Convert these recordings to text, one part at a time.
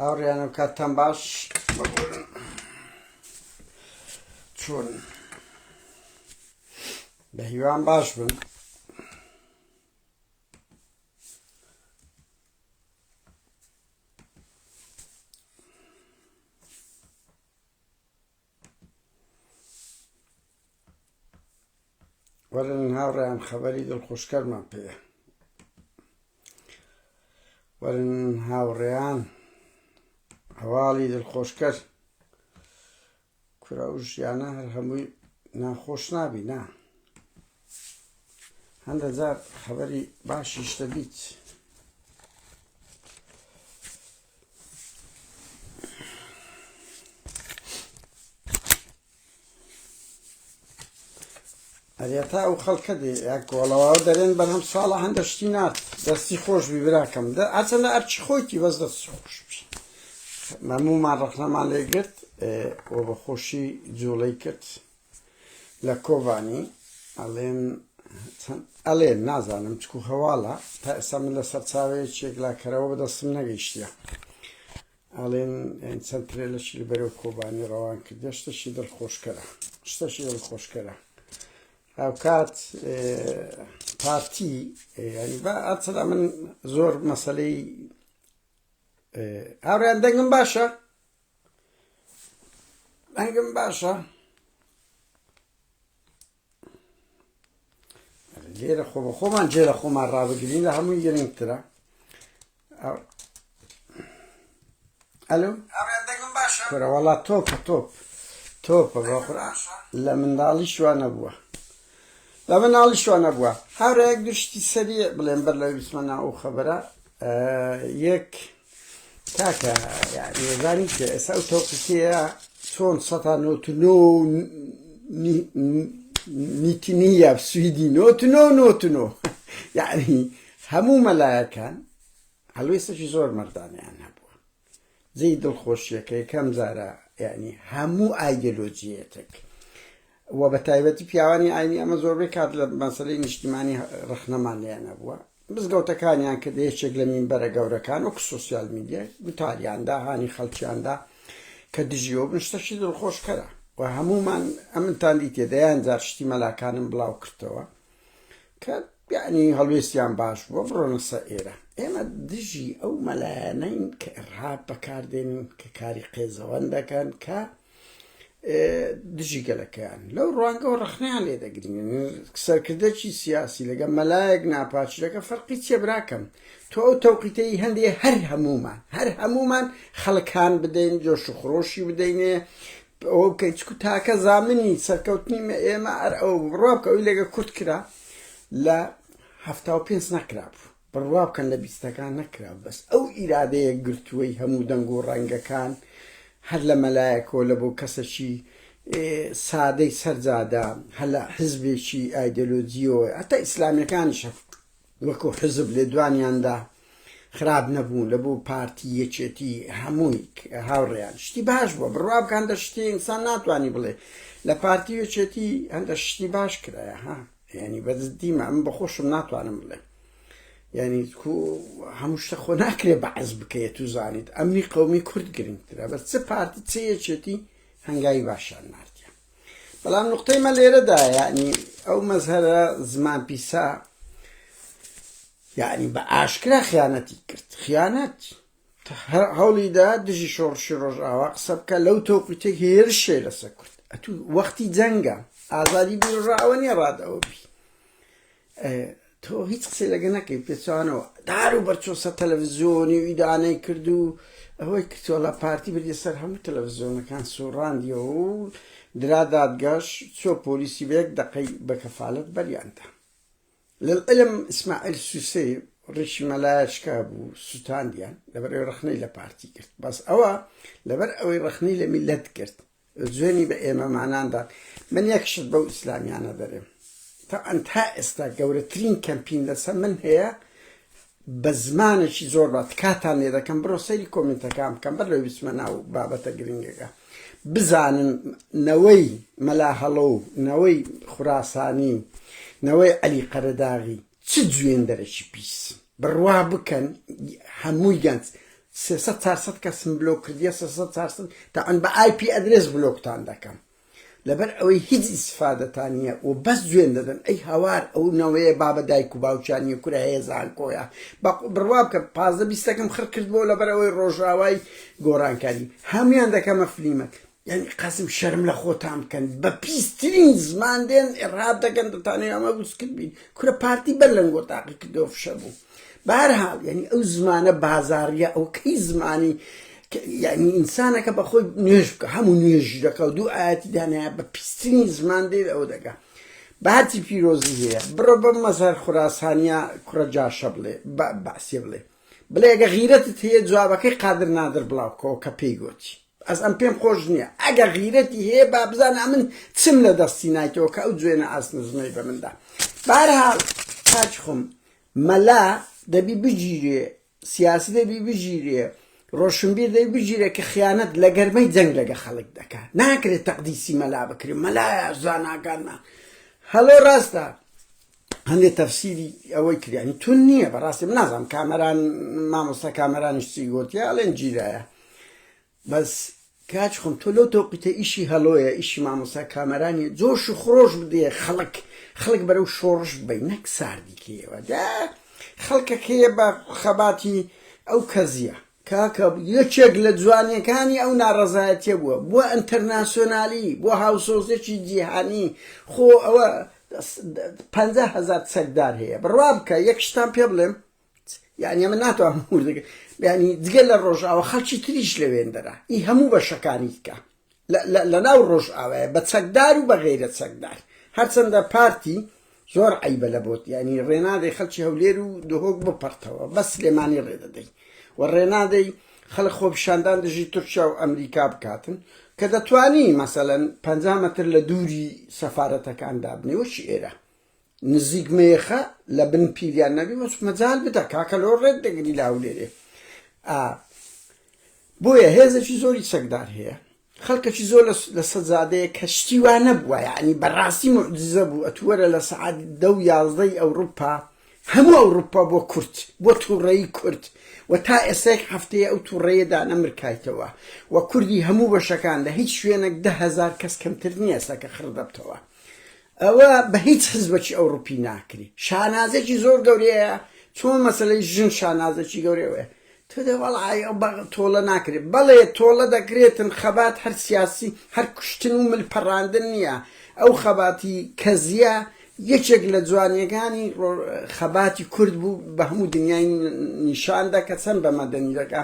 هاوڕێیانم کاتتان باش ببورن چۆن بە هیوان باش بن. وەرن هاوڕێیان خەبەری دڵخۆشکەرمان پێیە. وەرن هاوڕێیان هەواڵی دڵخۆشکەر کورە و ژیانە هەر هەمووی ناخۆش نابی نا هەندە جار خەبەری باشیش دەبیت. ئەرێتا ئەو خەڵکە دێ یاکۆڵەوە دەرێن بەرهەم ساڵە هەندە شتی نات دەستی خۆش بی براکەم ئەچەندە ئەرچی خۆیتی بەس دەستی خۆش بی. مەمومان ڕەخنەمان لێگرت و بە خۆشی جوڵەی کرد لە کۆڤانی ئەڵێن نازانم چکو هەواڵە تا ئێستا من لە سەرچاوەیەکێک لاکەرەوە بەدەستم نەگەیشتیە. ئەڵێن چەند ترێلەشی لەبەرەوە کۆڤانی ڕەوان کردە شتێکی دڵخۆشکەرە شتێکی دڵخۆشکەرە. هاوکات پارتی ینی بە ئەچەدا من زۆر مەسەلەی هاوڕێیان دەنگم باشە دەنگم باشە لێرە خۆ بە خۆمان جێرە خۆمان ڕابگرین لە هەمووی گرنگترە. ئەلو کورە وەڵا تۆپە تۆپە بەخورا لە منداڵی شوان نەبووە لە مناڵی شوان نەبووە. هاوڕێیەک دوشتی سەریع بڵێن بەر لەوەی بسمەنا ئەو خەبەرە یەک کاکە زانی کە ئێستا ئەو تۆقیتەیە چۆن 99 نیتینیە سویدی 99 یعنی هەموو مەلایەکان هەڵوێستەشی زۆر مەردانیان هەبووە جێی دڵخۆشیەکە یەکەم جارە یعنی هەموو ئایدۆلۆجیەتێک و بە تایبەتی پیاوانی ئاینی ئەمە زۆربەی کات لە مەسەلەی نیشتیمانی ڕەخنەمان لێیان هەبووە. مزگەوتەکانیان کە دەیەکێک لە مینبەرە گەورەکان وەکو سۆسیال میدیا گوتاریاندا هانی خەڵکیاندا کە دژیەوە بن شتەشی دڵخۆشکەرە و هەمومان ئەمنتان دیتێ دەیان جار شتی مەلاکانم بڵاو کردەوە کە یعنی هەڵوێستیان باش بووە بڕۆنە سەر ئێرە. ئێمە دژی ئەو مەلایانەین کە ئەرهاب بەکاردێنن کە کاری قێزەوەند دەکەن کە دژی گەلەکەیان لەو ڕوانگەەوە ڕەخنەیان لێ دەگرین. سەرکردەکی سیاسی لەگە مەلایەک ناپاچلەکە فەرقی چێ براکەم تۆ ئەو تەوقیتەی هەندێ هەر هەمومان خەڵکان بدەین جۆش و خڕۆشی بدەینێ ئەوە بکەیت چکو تاکە زامنی سەرکەوتنی ئێمە ئەو بڕوا بکە ئەوی لەگە کورت کرا لە 75 نەکرا بوو بڕوا بکەن لە 20ەکان نەکرا بەس ئەو ئیرادەیە گرتووەی هەموو دەنگ و ڕەنگەکان هەر لە مەلایەکەوە لە بۆ کەسێکی سادەی سەرجادا هەر لە حزبێکی ئایدۆلۆجیەوە هەتا ئیسلامیەکانیش وەکو حزب لێ دوانیاندا خراب نەبوون لە بۆ پارتی یەکێتی هەمووی هاوڕێیان شتی باش بووە بڕوا بکە هەندە شتی ئینسان ناتوانانی بڵێ لە پارتی یەکێتی هەندە شتی باش کرایە ها ینی بەدەستدیمە ئەم بەخۆشم ناتوانم بڵێ ینی هەموو شتە خۆ ناکرێ بەعەز بکەیە تو زانیت ئەمنی قەومی کورد گرنگترە بەس چ پارتی چ یەکێتی هەنگاوی باشیان ناردیە. بەڵام نوقتەی مە لێرەدا یعنی ئەو مەزهەرە زمان پیسا یعنی بە ئاشکرا خیانەتی کرد خیانەت هەوڵیدا دژی شۆڕشی ڕۆژئاوا قسە بکە لەو تۆقیتێک هێرشێ لەسەر کورد ئەتوو وەختی جەنگە ئازادی بیرڕاوە نیە ڕادەوە بی تۆ هیچ قسەی لەگە نەکەی پێچوانەوە دار و بەرچۆسە تەلەڤیزیۆنی و ئیدانەی کرد و ئەوەی کردووە لە پارتی بردیە سەر هەموو تەلەڤیزیۆنەکان سۆڕاندیەوە و درا دادگاش چۆ پۆلیسی بەیەک دەقەی بە کەفالەت بەریاندا. لەعلم ئیسماعیل سوسێ ڕیشی مەلایەشکا بوو سوتاندیان لەبەر ئەوەی ڕەخنەی لە پارتی کرد بەس ئەوە لەبەر ئەوەی ڕەخنەی لە میلەت کرد جوێنی بە ئێمە ماناندا. من یەکشت بەو ئیسلامیانە دەرێم تا ئێستا گەورەترین کەمپین لەسەر من هەیە بە زمانێکی زۆر بات کاتان لێ دەکەم بڕۆ سەیری کۆمنتەکان بکەم بەر لەوەی بچمە ناو بابەتە گرنگەکە بزانن نەوەی مەلا هەڵۆ و نەوەی خوراسانی و نەوەی عەلی قەرەداغی چ جوێندەرێکی پیس بڕوا بکەن هەمووی گەنج 300 400 کەسم بلۆک کردیە 300 400 تا ئەن بە IP ئەدرێس بلۆکتان دەکەم لەبەر ئەوەی هیچ ئیسفادەتان نییە و بەس جوێن دەدەن ئەی هاوار ئەو نەوەیە بابە دایک و باوچانیە کورە هەیەزان کۆیە بڕوا بکە 15-20 خڕ کردبوو لەبەر ئەوەی ڕۆژاوای گۆڕانکاری هەمویان دەکەمە فلیمە یعنی قەسم شەرم لە خۆتان بکەن بە پیسترین زمان دێن ئێڕاب دەکەن دەتانێ ئەمە بوسکرد بین کورە پارتی بەر لەنگۆ تاقی کردەوە فشە بوو بەهەرحاڵ یعنی ئەو زمانە بازاڕیە ئەو کەی زمانی یعنی ئینسانەکە بەخۆی نوێژ بکە هەموو نوێژی دەکە و دوو ئاەتی دانایە بە پیسترین زمان دێت ئەو دەکە بەهاتی پیرۆزی هەیە بڕۆ بە مەزار خوراسانیە کوڕە جاشە بڵێ باسیێ بڵێ ئەگە غیرەتت هەیە جوابەکەی قادر نادر بڵاوکەوە کە پێی گوتی ئەس ئەم پێم خۆش نییە ئەگە غیرەتی هەیە با بزانە من چم لە دەستی نایتەوە کە ئەو جوێنە ئاسنزمەی بە مندا بەهەرحاڵ کاچ خۆم مەلا دەبی بگیرێ سیاسی دەبی بگیرێ ڕۆشنبیر دەبی بگیرێ کە خیانەت لە گەرمەی جەنگ لەگە خەڵک دەکات ناکرێت تەقدیسی مەلا بکرێ مەلایە زاناکانمان هەڵۆ ڕاستە هەندێک تەفسیری ئەوەی کریانی تون نییە بەڕاستی من نازانم کامەران مامۆستا کامەرانیش چی گوتیە ئەڵێن گیرایە بەس کاچ خۆم تۆ لەو تۆقیتە ئیشی هەڵۆیە ئیشی مامۆستا کامەرانی جۆش و خڕۆش بدێ خەڵک بەرەو شۆڕش ببەی نەک ساردیکەیەوە خەڵکەکەیە بە خەباتی ئەو کەزیە کاکە یەکێک لە جوانیەکانی ئەو ناڕەزایەتیە بووە بۆ ئەنتەرناسیۆنالی بۆ هاوسۆزێکی جیهانی خۆ ئەوە 50,000 چەکدار هەیە بڕوا بکە یەک شتان پێ بڵێم یعنی من ناتوانم وردەکە یعنی جگە لە ڕۆژئاوە خەڵکی تریش لەوێن دەرا ئی هەموو بەشەکانی بکە لە ناو ڕۆژئاوایە بە چەکدار و بە غەیرە چەکدار هەرچەندە پارتی زۆر عیبە لە بۆت یعنی ڕێنادەی خەڵکی هەولێر و دهۆک بپەرتەوە بەس سلێمانی ڕێدەدەی و ڕێنادەی خەڵک خۆپیشاندان دژی تورکیا و ئەمریکا بکاتن کە دەتوانی مەسەلەن 50 مەتر لە دووری سەفارەتەکان دابنێ وەچی ئێرە نزیک مێخە لە بن پیریان نەبی وەس مەجال بدە کاکە لۆ ڕێت دەگری لا هەولێرێ بۆیە هێزێکی زۆری چەکدار هەیە خەڵکەکی زۆر لە سەجادەیە کە شتیوانە بووە یعنی بەڕاستی معجزە بوو ئەتووەرە لە سەعات 10-11 ئەوروپا هەموو ئەوروپا بۆ کورد بۆ تووڕەیی کورد و تا ئێسێک هەفتەیە ئەو تووڕەیەدا نەمرکایتەوە و کوردی هەموو بەشەکان لە هیچ شوێنێک 10,000 کەس کەمتر نییە سەکە خڕدەبتەوە ئەوە بە هیچ حزبەکی ئەوروپی ناکری شانازێکی زۆر گەورەیە چۆن مەسەلەی ژن شانازێکی گەورەوەیە تۆ دەوەڵای تۆڵە ناکرێت بەڵێ تۆڵە دەکرێتن خەبات هەر سیاسی هەر کوشتن و ملپەڕاندن نییە ئەو خەباتی کەزیە یەکێک لە جوانیەکانی خەباتی کورد بوو بە هەموو دنیای نیشاندا کە چەند بە مەدەنی دەکا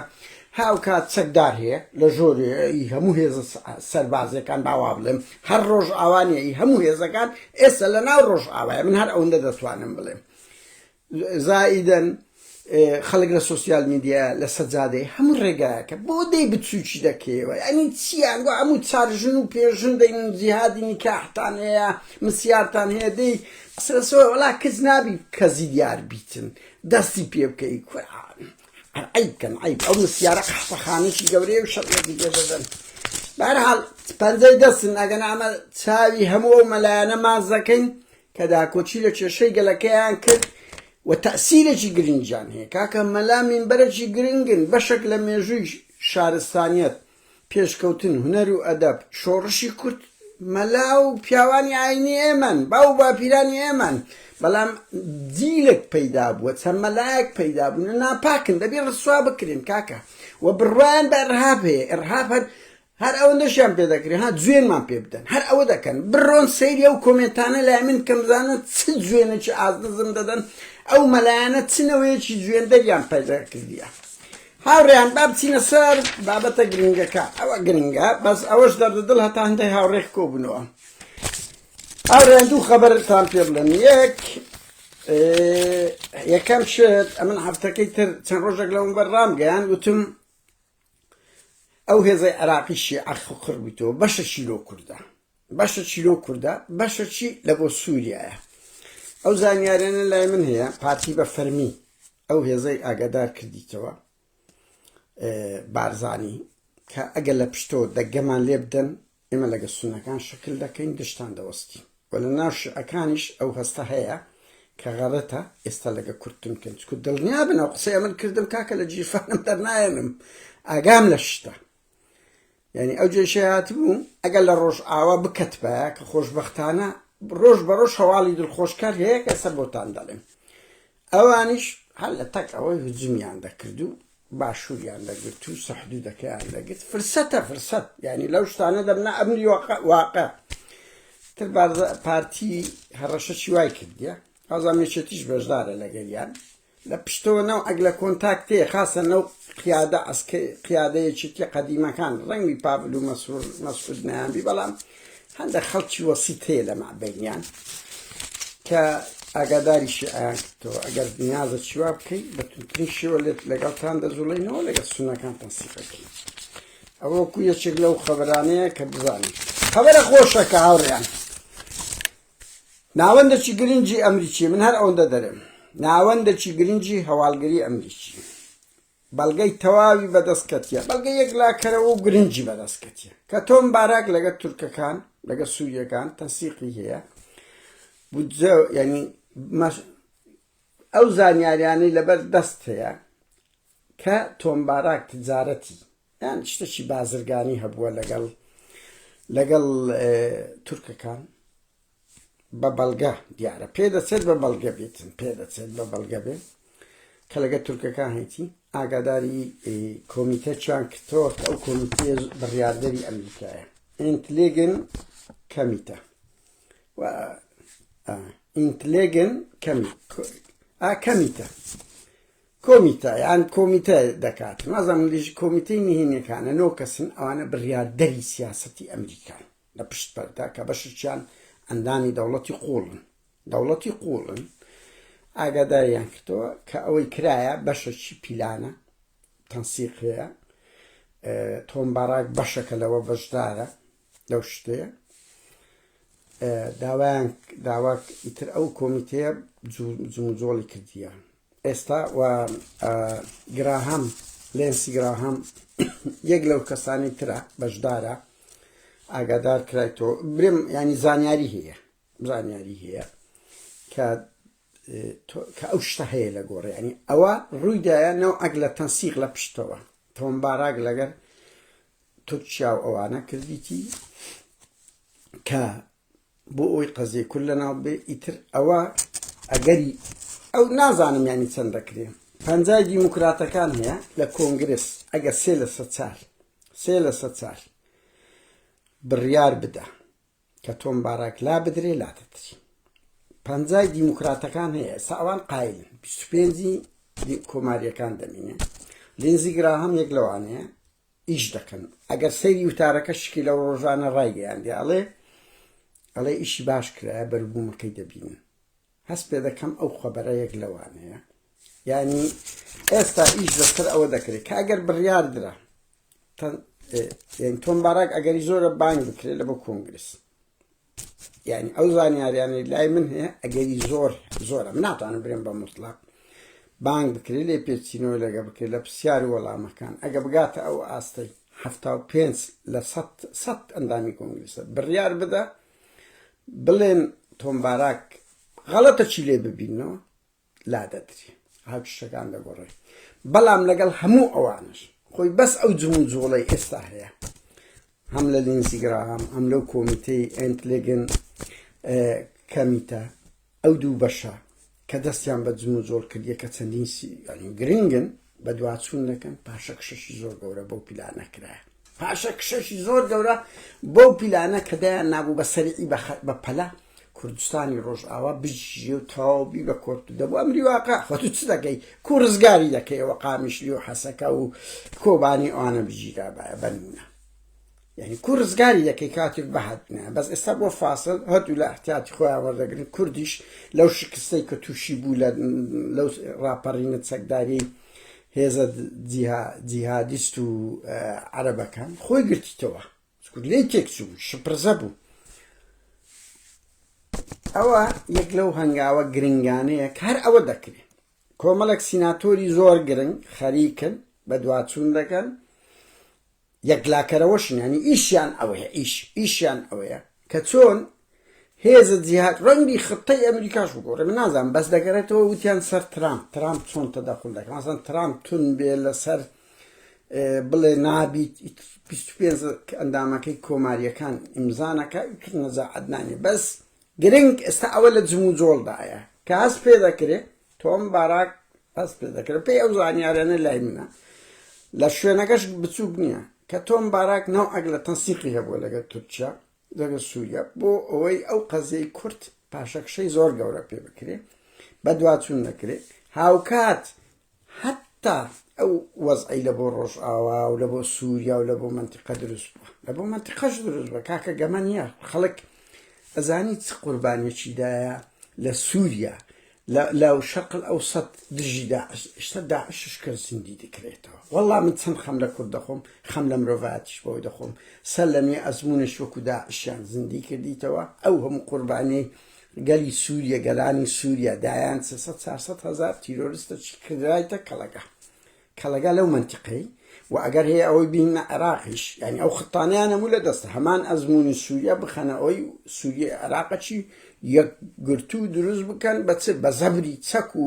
هاو کات چەکدار هەیە لە ژۆری هەموو هێزە سەربازەکان باوا بڵێم هەر ڕۆژ ئاوانیە هەموو هێزەکان ئێستا لە ناو ڕۆژ ئاوایە من هەر ئەوەندە دەتوانم بڵێم زائیدەن خەڵک لە سۆسیال میدیا لە سەجادەی هەموو ڕێگایەکە بۆ دەی بچووکی دەکەوە ئەنی چیان گۆ هەموو چارژن و پێژن دەین جیهادی نیکاحتان هەیە مسیارتان هەیە دەی سەرسەوە وەڵا کەس نابی کەزی دیار بیتن دەستی پێ بکەی عیب بکەن عیب ئەو مسیارە قەحفەخانەی گەورەیە و شەڕێتی پێ دەدەن بەهەرحاڵ پەنجەی دەستن ئەگەن ئەمە چاوی هەموو ئەو مەلایەنە ماز دەکەین کە داکۆچی لە کێشەی گەلەکەیان کرد و تەسیرێکی گرنگیان هەیە کاکە مەلا مینبەرێکی گرنگن بەشێک لە مێژووی شارستانیەت پێشکەوتن هونەر و ئەدەب شۆڕشی کورد مەلا و پیاوانی ئاینی ئێمەن باو باپیرانی ئێمەن بەڵام دیلێک پەیدا بووە چەند مەلایەک پەیدا بوون ناپاکن دەبێ ڕسوا بکرێن کاکە و بڕوایان بە ئەرهاب هەیە ئەرهاب هەر ئەوەندەشیان پێ دەکرێن ها جوێنمان پێ بدەن هەر ئەوە دەکەن بڕۆن سەیری ئەو کۆمنتانە لای من کەم بزانن چ جوێنێکی ئازدەزم دەدەن ئەو مەلایەنە چنەوەیەکی جوێن دەریان پەیدا کردیە هاوڕێیان با بچینە سەر بابەتە گرنگەکە ئەوە گرنگە بەس ئەوەش دەردەدڵ هەتا هەندێک هاوڕێک کۆبوونەوە هاوڕێیان دوو خەبەرتان پێ بڵێن یەکەم شت ئەمن هەفتەکەی تر چەند ڕۆژێک لەون بەرڕام گەیان وتم ئەو هێزەی عێراقی شیعە خوخڕ بوویتەوە بەشە چیلۆ کوردە بەشە چیلۆ کوردە بەشەچی لە بۆ سووریایە ئەو زانیاریانە لای من هەیە پارتی بە فەرمی ئەو هێزەی ئاگادار کردیتەوە بارزانی کە ئەگەر لە پشتەوە دەگەمان لێ بدەن ئێمە لەگە سونەکان شکل دەکەین دشتان دەوەستی و لە ناو شیعەکانیش ئەو هەستە هەیە كغلطة استلقى كرتم كنت كنت النيابنا وقصي من كردم كاكا لجيفانم درناينم أقام لشتا يعني أوجه شياتبو أقل الروش آوا بكتبه كخوش بختانا روش بروش حوالي دل خوش كار هيك سبوتان دالم أوانيش هلا تك أوي هجومي عندك كردو باشوري عندك قلتو سحدودك عندك قلت فرصة يعني لو شتانا دمنا أمري واقع تربار بارتي هرشة شوي كرديا أظن شتيش بجدار لقيان لبشتو نو أقل كونتاكتي خاصة نو قيادة شتي قديمة كان رنگي بابلو مسعود نعم بلام هنده خلطي وسيطة لمع بينيان كأقداري شيئا كتو أقل نيازة شواب كي بتنترين شوالت لقلتان دا زولينو لقل سنة كان تنصيفة كي أو كوية شغلو خبرانية كبزاني خبر خوشة كهوريان ناوند چی گرینجی امریکی من هر اونده دارم ناوند چی گرینجی هوالگری امریکی بلگی تواوی بدست کتیه بلگی یک لاکره و گرینجی بدست کتیه کتوم باراک لگه ترککان لگه سوریه کان تنسیقی هیا بودزو یعنی او زانیاریانی لبر دست هیا که توم باراک تجارتی yani işte çi bazırgani هبوه لگل ترککان ببلغه دیاره پیدا سد ببلغه بیتن پیدا سد ببلغه بی کلگه ترکه هیتی آگاداری کمیته چانکتور او کمیته بریارداری امریکای انتلیگن کمیته و انتلیگن کمیته کمیته يعني کمیته دکات نظام لیج کمیته نهینه کانه نو کسن آنها بریارداری سیاستی امریکان لپشت برده که بشرچان عنداني دولتي قولن ئاگاداریان کردەوە کە ئەوەی کرایە بەشێکی پیلانە تەنسیقەیە تۆم باراک بەشێکە لەوە بەشدارە لەو شتەیە داوا ئیتر ئەو کۆمیتەیە جومجۆڵی کردیە ئێستا و گراهام لێنسی گراهام یەک لەو کەسانی ترە بەشدارە ئاگادار کرایتەوە برێم ینی زانیاری هەیە کە ئەو شتە هەیە لە گۆڕ ینی ئەوە ڕوویدایە نەو ئەگ لە تەنسیق لە پشتەوە تۆم باراک لەگەر تورکیا و ئەوانە کردیتی کە بۆ ئەوی قەزیە کورد لەناو بێ ئیتر ئەوە ئەگەری ئەو نازانم ینی چەند دەکرێ پەنجای دیموکراتەکان هەیە لە کۆنگرس ئەگەر 3 لە 4 بڕیار بدە کە تۆم باراک لا بدرێ لا دەدرێ پەنجای دیموکراتەکان هەیە ئێستا ئەوان قایلن 25 کۆماریەکان دەمینێ لێنزی گراهام یەک لەوانەیە ئیش دەکەن ئەگەر سەیری وتارەکە شکی لەو ڕۆژانە ڕایگەیاندی ئەڵێ ئیشی باش کرایە بەربوومەکەی دەبینن هەست پێ دەکەم ئەو خەبەرە یەک لەوانەیە یعنی ئێستا ئیش لەسەر ئەوە دەکرێت کە ئەگەر بڕیار درا يعني تۆم باراک ئەگەری زۆرە بانگ بکرێت لە بۆ کۆنگرس يعني ئەو زانیاریانەی لای من هەیە ئەگەری زۆرە من ناتوانم برێم بە مطلق بانگ بکرێت لێ پێچینەوە لەگە بکرێت لە پرسیاری وەڵامەکان ئەگە بگاتە ئەو ئاستەی 75 لە 100 ئەندامی کۆنگرسە بڕیار بدە بڵێن تۆم باراک غەڵەتە چی لێ ببینەوە لا دەدرێ هاو شتەکان دەگۆڕێ بەڵام لەگەڵ هەموو ئەوانش خۆی بەس ئەو جوڵەی ئێستا هەیە هەم لە لێنسی گراهام هەم لەو کۆمیتەی ئەنتلێگن کەمیتە ئەو دوو بەشە کە دەستیان بە جوڵ کردیە کە چەندین گرنگن بە دواچوون دەکەن پاشە کشەشی زۆر گەورە بەو پیلانە کرایە پاشە کشەشی زۆر گەورە بەو پیلانە کە دایان نابوو بە سەریعی بە پەلە کوردستانی ڕۆژئاوا بژیە و تاوبی بە کۆرت دەبوو ئەمری واقع خۆتو چ دەکەی کوڕزگاری دەکەیەوە قامیشلی و حەسەکە و کۆبانی ئەوانە بژیرا بەنمونە یعنی کوڕزگاری دەکەی کاتێک بەهاتنە بەس ئێستا بۆ فاسڵ هەردوو لە احتیاتی خۆیان وەردەگرن کوردیش لەو شکستەی کە تووشی بوو لەو ڕاپەڕینە چەکداری هێزە جیهادیست و عەرەبەکان خۆی گرتیتەوە لێی تێکچوو شپرزە بوو ئەوە یەک لەو هەنگاوە گرنگانەیە کە هەر ئەوە دەکرێت کۆمەڵێک سیناتۆری زۆر گرنگ خەریکن بە دواچوون دەکەن یەکلاکەرەوەشن ینی ئیشیان ئەوەیە ئیشیان ئەوەیە کە چۆن هێزە جیهاد ڕەنگی خطەی ئەمریکاش بگۆڕێ من نازانم بەس دەگەڕێتەوە وتیان سەر ترامپ چۆن تەدەخل دەکەن مەسەڵەن ترامپ تون بێ لەسەر بڵێ نابیت 25 ئەندامەکەی کۆماریەکان ئیمزانەکە نەزاعەت نانێ بەس گرنگ ئێستا ئەوە لە جم و جۆڵدایە کە هەست پێ دەکرێت تۆم باراک هەست پێ دەکرێت پێی ئەو زانیارانە لای منە لە شوێنەکەش بچووک نییە کە تۆم باراک ناو ئەگلە تەنسیقی هەبووە لەگەڵ تورکیا لەگەڵ سووریا بۆ ئەوەی ئەو قەزەی کورد پاشەکشەی زۆر گەورە پێ بکرێت بە دواتچوون نەکرێت هاوکات حتا ئەو وەزعی لە بۆ ڕۆژئاوا و لە بۆ سووریا و لە بۆ منتیقە دروست بووە لە بۆ منتیقەش دروست بە کاکە گەمە نییە خەڵک ئەزانی چ قوربانیەکیدایە لە سووریا لەو شەرق ئەوسەد دژی داعش داعشش کرد زیندی دەکرێتەوە وەڵڵا من چەند خەم لە کورد دەخۆم خەم لە مرۆڤایەتیش بۆی دەخۆم سەر لەمێ ئەزمونش وەکو داعشیان زیندی کردیتەوە ئەو هەموو قوربانیەی گەلی سووریا گەلانی سووریا دایان 400 هزار تیرۆریستە چی کردایتە کەڵەگە لەو منتیقەی و ئەگەر هەیە ئەوەی بینە عێراقیش یعنی ئەو خطانیان هەموو لە دەستە هەمان ئەزمموی سووریا بخەنە ئەوی سووریا عێراقەچی یەک گرتو دروست بکەن بە زەبری چەک و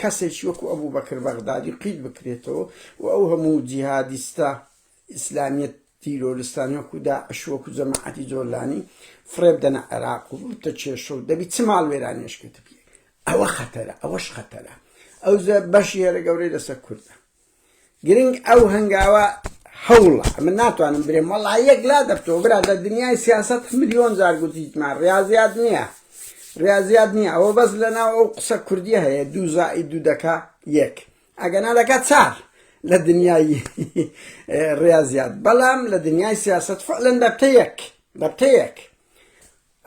کەسێکی وەکو ئەبوو بەکر بەغدادی قیل بکرێتەوە و ئەو هەموو جیهادیستە ئیسلامیەت تیرۆریستانی وەکو داعش وەکو جەماعەتی جۆلانی فڕێب دەنە عێراق و بتە کێشە و دەبی چ ماڵ وێرانیش کرد بێ ئەوە خەتەرە ئەوەش خەتەرە ئەو بەشی هێرە گەورەی لەسەر کوردە گرنگ ئەو هەنگاوە هەوڵە من ناتوانم برێم وەڵڵا یەک لا دەبتەوە برا لە دنیای سیاسەت ملیۆن جار گوتیتمان ڕاضیات نییە ئەوە بەس لەناو ئەو قسە کوردی هەیە 2 زائید 2 دەکا 1 ئەگەنا دەکات 4 لە دنیای ڕاضیات بەڵام لە دنیای سیاسەت فعلەن دەبتە 1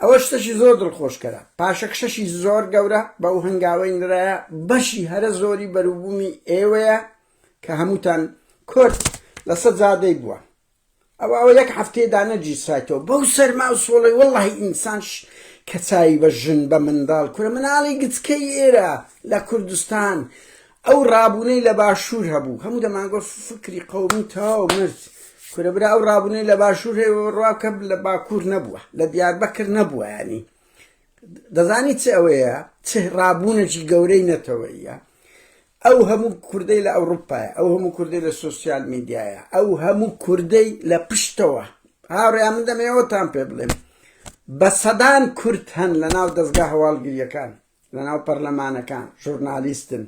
ئەوە شتێکی زۆر دڵخۆشکەرە پاشەکشەشی زۆر گەورە بەو هەنگاوەی نرایە بەشی هەرە زۆری بەروبوومی ئێوەیە کە هەمووتان کورد لەسەر جادەی بووە ئەوە یەک هەفتەیەدا نەجیسایتەوە بەو سەرما و سۆڵی وەڵڵاهی ئینسانش کە چایی بە ژن بە منداڵ کورە مناڵی گچکەی ئێرە لە کوردستان ئەو ڕابوونەی لە باشوور هەبوو هەموو دەمانگۆ فکری قەومی تەواو مرد کورە برا ئەو ڕابوونەی لە باشوور هەیە ڕواکە لە باکوور نەبووە لە دیاربەکر نەبووە ینی دەزانی چ ئەوەیە چ ڕابوونێکی گەورەی نەتەوەیە ئەو هەموو کوردەی لە ئەوروپایە ئەو هەموو کوردەی لە سۆسیال میدیایە ئەو هەموو کوردەی لە پشتەوە هاوڕێیان من دەمەوەتان پێ بڵێم بە سەدان کورد هەن لە ناو دەستگا هەواڵگیریەکان لە ناو پەرلەمانەکان ژورنالیستن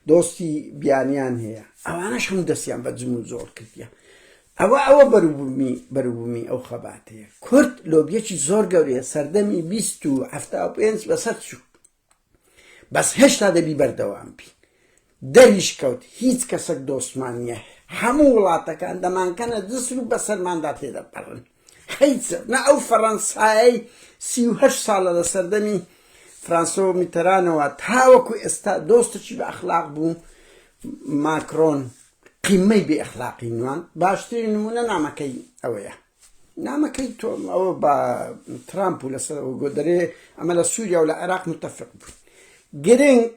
دۆستی بیانیان هەیە ئەوانەش هەموو دەستیان بە جم و جۆڵ کردیە ئەوە بەروبوومی ئەو خەباتەیە کورد لۆبیەکی زۆر گەورەیە سەردەمی 25 بەسەر چوو بەس هێشتا دەبی بەردەوام بی دەریش کەوت هیچ کەسێک دۆستمان نییە هەموو وڵاتەکان دەمانکەنە دسر و بەسەرماندا تێدەپەڕن هیچ نە ئەو فەڕەنسایەی 38 ساڵە لە سەردەمی فرانسۆ میتەرانەوە تاوەکو ئێستا دۆستێکی بە ئەخلاق بوو ماکرۆن قیمەی بێ ئەخلاقی نوان باشترین نمونە نامەکەی ئەوەیە نامەکەی تۆم ئەوە بە ترامپ و لەسەرەوە گۆدەرێ ئەمە لە سووریا و لە عێراق متەفق بوو گرنگ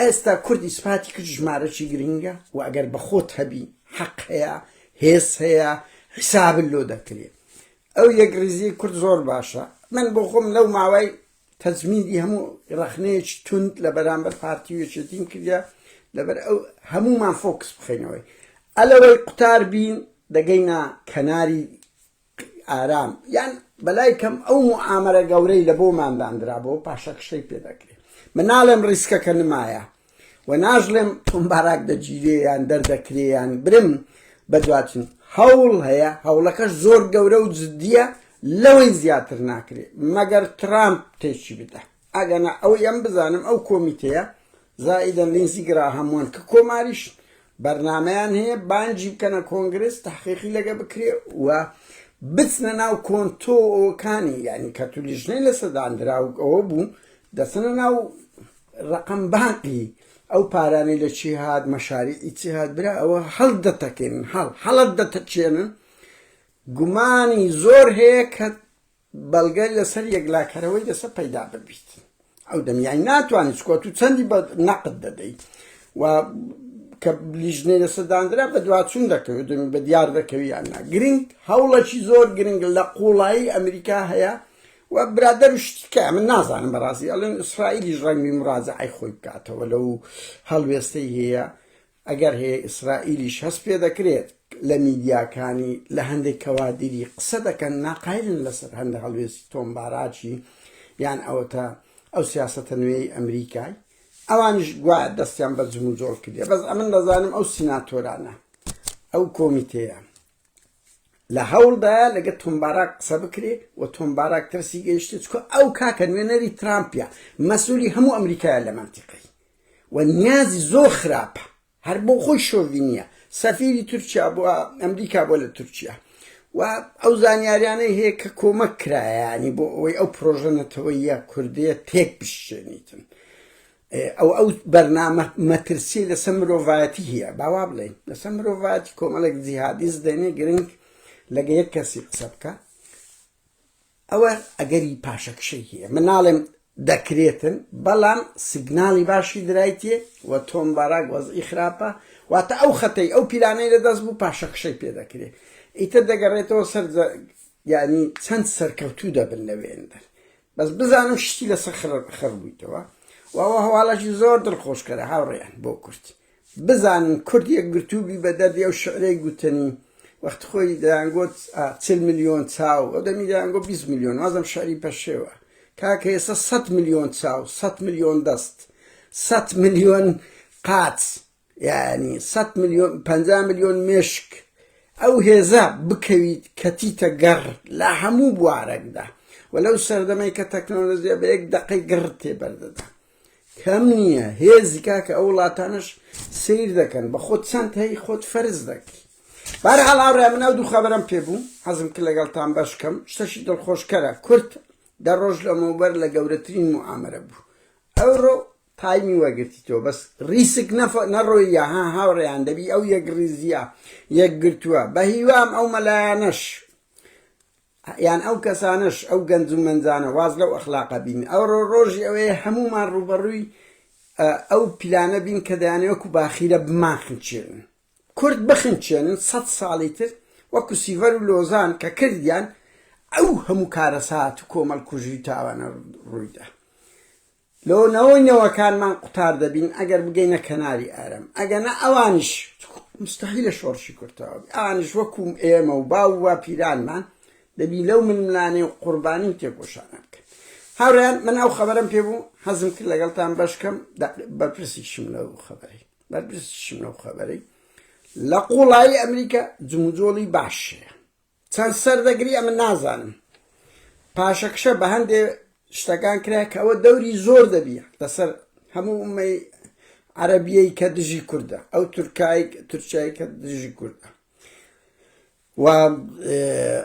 ئێستا کوردی سپاتی کرد ژمارەی گرنگە و ئەگەر بە خۆت هەبی حەق هەیە هێز هەیە حسابت لۆ دەکرێت ئەو یەکریزی کورد زۆر باشە من بۆ خۆم لەو ماوەی تەجمیدی هەموو ڕەخنەیەکی تند لە بەرامبەر پارتی وێچێتیم کردە لەبەر ئەو هەمومان فۆکس بخەینەوەی ئەلەوەی قوتار بین دەگەینە کەناری ئارام یان بەلای کەم ئەو موعامەرە گەورەی لە بۆماندانرا بۆ پاشەکشەی پێ دەکرێت من ناڵێم ڕیسکەکە نمایە و ناژڵێم تۆمباراک دەگیرێیان دەردەکرێیان برم بەدواتن هەوڵ هەیە هەوڵەکەش زۆر گەورە و جددیە لەوەی زیاتر ناکرێت مەگەر ترامپ تێکی بدە ئەگەنا ئەوەی ئەم بزانم ئەو کۆمیتەیە زائیدەن لینزی گراهەموان کە کۆماریش بەرنامەیان هەیە بانجی بکەنە کۆنگرس تەحقیقی لەگە بکرێ و بچنە ناو کۆنتۆکانی یعنی کە تولیژنەی لەسەردانرا و ئەوە بوو دەچنە ناو ڕقم بانقی ئەو پارانەی لە چی هات مەشاریعی چی هات برا ئەوە هەڵ دەتەکێنن هەڵت دەتەچێنن گومانی زۆر هەیە کە بەڵگەی لەسەر یەکلاکەرەوەی دەسە پەیدا ببیت ئەو دەمیانی ناتوانێت چکۆت و چەندی بە نەقد دەدەیت و کە لیژنەی لەسەردانرا بە دواتچوون دەکەوێت بە دیار دەکەوی یان نا گرنگ هەوڵەکی زۆر گرنگ لە قوڵایی ئەمریکا هەیە وبرادر شتكا من نازانم براسي ئەڵێن ئیسرائیلیش ڕەنگی مراجعەی خۆی بکاتەوە لەو هەڵوێستەی هەیە ئەگەر هەیە ئیسرائیلیش هەست پێ دەکرێت لە میدیاکانی لە هەندێک کەوادری قسە دەکەن ناقایلن لەسەر هەندێک هەڵوێستی تۆمباراچی یان ئەوەتە ئەو سیاسەتە نوێی ئەمریکای ئەوانش گوایە دەستیان بە جم و جۆڵ کردێ بەس ئەمن دەزانم ئەو سیناتۆرانە ئەو کۆمیتەیە لە هەوڵدایە لەگە تۆمبارا قسە بکرێ و تۆمباراک ترسی گەیشتێت چکە ئەو کاکە نوێنەری ترامپە مەسئولی هەموو ئەمریکایە لە مەنتیقەی و نیازی زۆر خراپە هەر بۆ خۆی شۆڤینیە سەفیری تورکیا بۆ ئەمریکا بۆ لە تورکیا و ئەو زانیاریانەی هەیە کە کۆمەک کرایانی بۆ ئەوەی ئەو پرۆژە نەتەوەیە کوردیە تێک بشێنیتن ئەو بەرنامە مەترسی لەسەر مرۆڤایەتی هەیە باوا بڵێن لەسەر مرۆڤایەتی کۆمەڵێک جیهادیست دێنێ گرنگ لەگە یەک کەسی قسە بکە ئەوە ئەگەری پاشەکشەی هەیە من ناڵێم دەکرێتن بەڵام سیگناڵی باشی درایتێ و تۆمبارا وەزعی خراپە واتە ئەو خەتەی ئەو پیلانەی لەدەست بوو پاشەکشەی پێ دەکرێت ئیتر دەگەڕێتەوە سەر یعنی چەند سەرکەوتوو دەبن لەوێندەر بەس بزانم شتی لەسەر خڕ بوویتەوە و ئەوە هەواڵەشی زۆر دڵخۆشکەرە هاوڕێیان بۆ کورد بزانن کورد یەکگرتووبی بە دەردی ئەو شعرەی گوتنی وەخت خۆی دەیانگوت 40 ملیۆن چاو ئەو دەمی دەیانگۆ 20 ملیۆن وازم شعری پەشێوە کاکە ئێستا 100 ملیۆن چاو 100 ملیۆن دەست 100 ملیۆن قاچ یعنی 100 ملیۆن 50 ملیۆن مێشک ئەو هێزە بکەویت کەتیتە گەڕ لە هەموو بوارێکدا و لەو سەردەمەی کە تەکنۆلۆژیا بە یەک دەقەی گەڕ تێبەردەدا کەم نییە هێزی کاکە ئەو وڵاتانش سیر دەکەن بە خۆت چەند هەی خۆت فەرز دەکەی بەرحاڵ هاوڕێ من ئەو دوو خەبەرم پێبوو حەزم کرد لەگەڵتان بەش بکەم شتێکی دڵخۆشکەرە کورد دە ڕۆژ لەمەوبەر لە گەورەترین موعامەرە بوو ئەوڕۆ تایمی وەگرتیتەوە بەس ڕیسک نەڕۆیە هاوڕێیان دەبی ئەو یەک ڕیزیە یەک گرتووە بە هیوام ئەو مەلایانەش یان ئەو کەسانش ئەو گەنج و مەنجانە واز لەو ئەخلاقە بین ئەوڕۆ ڕۆژی ئەوەیە هەمومان ڕوبەڕووی ئەو پیلانە بین کە دەیانێ وەکو باخیرە بماخنچێنن کورد بخنچێنن 100 ساڵی تر وەکو سیڤەر و لۆزان کە کردیان ئەو هەموو کارەسات و کۆمەڵ کوژی تاوانە ڕوویدا لۆنەوەی نەوەکانمان قوتار دەبین ئەگەر بگەینە کەناری ئارەم ئەگەنە ئەوانش مستەحیلە شۆڕشی کورتەوە ئەوانش وەکو ئێمە و باو و پیرانمان دەبی لەو منملانێ و قوربانی و تێکۆشانە بکەن هاوڕێیان من ئەو خەبەرم پێبوو حەزم کرد لەگەڵتان بەشکەم بەرپرسیشم لەو خەبەرەی لە قوڵایی ئەمریکا جموجۆڵی باشەیە چەند سەردەگری ئەمە نازانم پاشەکشە بە هەندێ شتەکان کرا کە ئەوە دەوری زۆر دەبیە لەسەر هەموو ئومەی عەرەبیەی کە دژی کووردە ئەو تورکیایی کە دژی کووردە و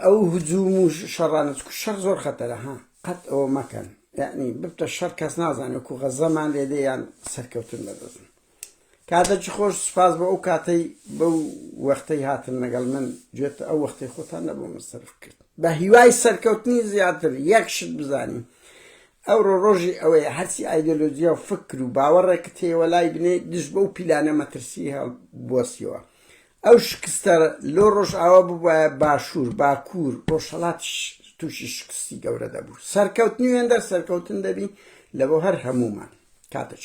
ئەو هجووم و شەڕانە شەڕ زۆر خەتەرە قەت ئەوە مەکەن یعنی ببتە شەڕ کەس نازانێت وەکو غەزەمان لێدێ یان سەرکەوتن بەدەستن کاتێکی خۆش سوپاس بە ئەو کاتەی بەو وەختەی هاتن لەگەڵ من گوێتە ئەو وەختەی خۆتان نەبوو مەسەرف کرد بە هیوای سەرکەوتنی زیاتر یەک شت بزانین ئەوڕۆ ڕۆژی ئەوەیە هەرچی ئایدۆلۆجیا و فکر و باوەڕێکت هەیە وەلای بنێ دش بەو پیلانە مەترسی هەڵبوەسیەوە ئەو شکستە لۆ ڕۆژ ئاوا ببوایە باشوور باکوور ڕۆژهەڵات تووشی شکستی گەورە دەبوو سەرکەوتنی وێندەر سەرکەوتن دەبی لەبۆ هەر هەمومان کاتێک